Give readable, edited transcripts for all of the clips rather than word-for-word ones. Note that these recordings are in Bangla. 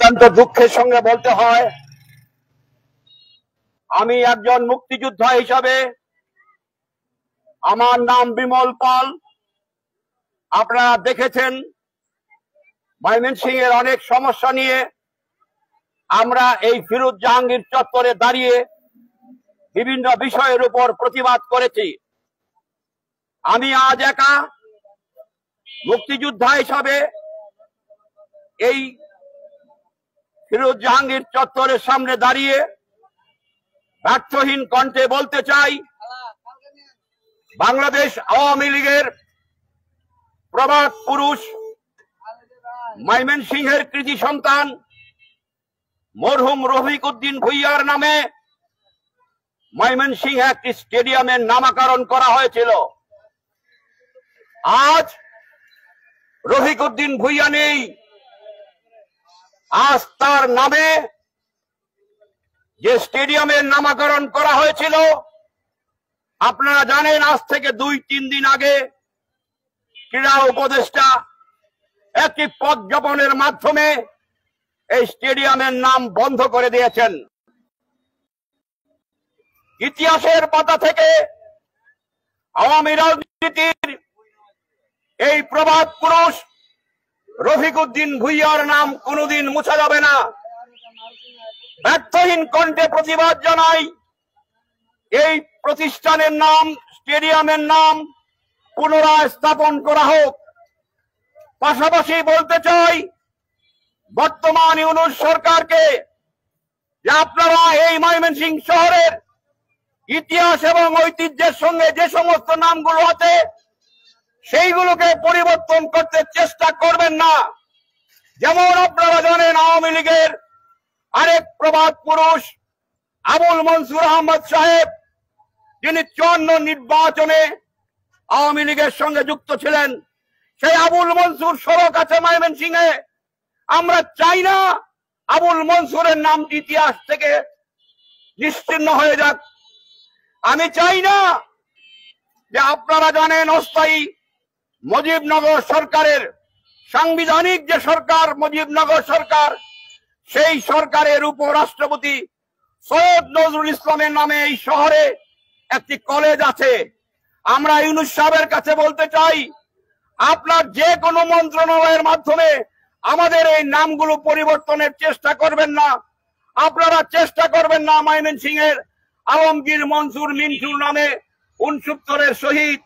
অত্যন্ত দুঃখের সঙ্গে বলতে হয়, আমি একজন মুক্তিযোদ্ধা হিসাবে, আমার নাম বিমল পাল। আপনারা দেখেছেন ময়মনসিংহের অনেক সমস্যা নিয়ে আমরা এই ফিরোজ জাহাঙ্গীর চত্বরে দাঁড়িয়ে বিভিন্ন বিষয়ের উপর প্রতিবাদ করেছি। আমি আজ একা মুক্তিযোদ্ধা হিসাবে এই ফিরোজ জাহাঙ্গীর চত্বরের সামনে দাঁড়িয়ে ব্যর্থহীন কণ্ঠে বলতে চাই, বাংলাদেশ আওয়ামী লীগের প্রবাদ পুরুষ, ময়মনসিংহের কৃতি সন্তান মরহুম রফিক উদ্দিন ভূঁইয়ার নামে ময়মনসিংহে একটি স্টেডিয়ামের নামকরণ করা হয়েছিল। আজ রফিক উদ্দিন ভূঁইয়া নেই, আজ তার নামে যে স্টেডিয়ামের নামকরণ করা হয়েছিল, আপনারা জানেন আজ থেকে 2-3 দিন আগে ক্রীড়া উপদেষ্টা একটি প্রজ্ঞাপনের মাধ্যমে এই স্টেডিয়ামের নাম বন্ধ করে দিয়েছেন। ইতিহাসের পাতা থেকে আওয়ামী রাজনীতির এই প্রবাদ পুরুষ রফিক উদ্দিন ভূঁইয়ার নাম কোনোদিন মুছা যাবে না। ব্যর্থহীন কণ্ঠে প্রতিবাদ জানাই, এই প্রতিষ্ঠানের নাম, স্টেডিয়ামের নাম পুনরায় স্থাপন করা হোক। পাশাপাশি বলতে চাই বর্তমান ইউনূস সরকারকে যে আপনারা এই ময়মনসিংহ শহরের ইতিহাস এবং ঐতিহ্যের সঙ্গে যে সমস্ত নামগুলো আছে সেইগুলোকে পরিবর্তন করতে চেষ্টা করবেন না। যেমন আপনারা জানেন আওয়ামী লীগের আরেক প্রবাদ পুরুষ আবুল মনসুর আহমদ সাহেব, যিনি 54 নির্বাচনে আওয়ামী লীগের সঙ্গে যুক্ত ছিলেন, সেই আবুল মনসুর সড়ক আছে ময়মনসিংহে। আমরা চাই না আবুল মনসুরের নাম ইতিহাস থেকে নিশ্চিহ্ন হয়ে যাক। আমি চাই না যে আপনারা জানেন অস্থায়ী মুজিবনগর সরকারের সাংবিধানিক যে সরকার মুজিবনগর সরকার, সেই সরকারের উপরাষ্ট্রপতি সৈয়দ নজরুল ইসলামের নামে এই শহরে একটি কলেজ আছে। আমরা ইউনূস সাহেবের কাছে বলতে চাই, আপনার যে কোনো মন্ত্রণালয়ের মাধ্যমে আমাদের এই নামগুলো পরিবর্তনের চেষ্টা করবেন না। আপনারা চেষ্টা করবেন না ময়মনসিংহের আলমগীর মনসুর মিন্টুর নামে 69 শহীদ,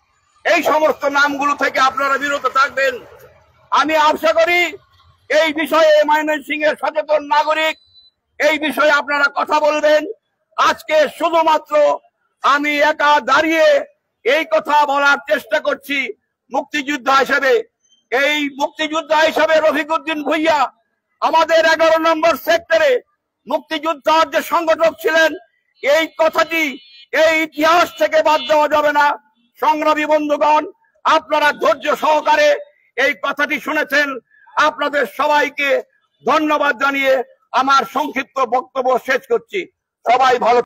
এই সমস্ত নামগুলো থেকে আপনারা বিরত থাকবেন। আমি আশা করি এই বিষয়ে ময়মনসিংহের সচেতন নাগরিক এই বিষয়ে আপনারা কথা বলবেন। আজকে শুধুমাত্র আমি একা দাঁড়িয়ে এই কথা বলার চেষ্টা করছি মুক্তিযোদ্ধা হিসেবে। এই মুক্তিযোদ্ধা হিসেবে রফিক উদ্দিন ভূঁইয়া আমাদের 11 নম্বর সেক্টরে মুক্তিযোদ্ধার যে সংগঠক ছিলেন, এই কথাটি এই ইতিহাস থেকে বাদ দেওয়া যাবে না। সংগ্রামী বন্ধুগণ, আপনারা ধৈর্য সহকারে এই কথাটি শুনেছেন। আপনাদের সবাইকে ধন্যবাদ জানিয়ে আমার সংক্ষিপ্ত বক্তব্য শেষ করছি। সবাই ভালো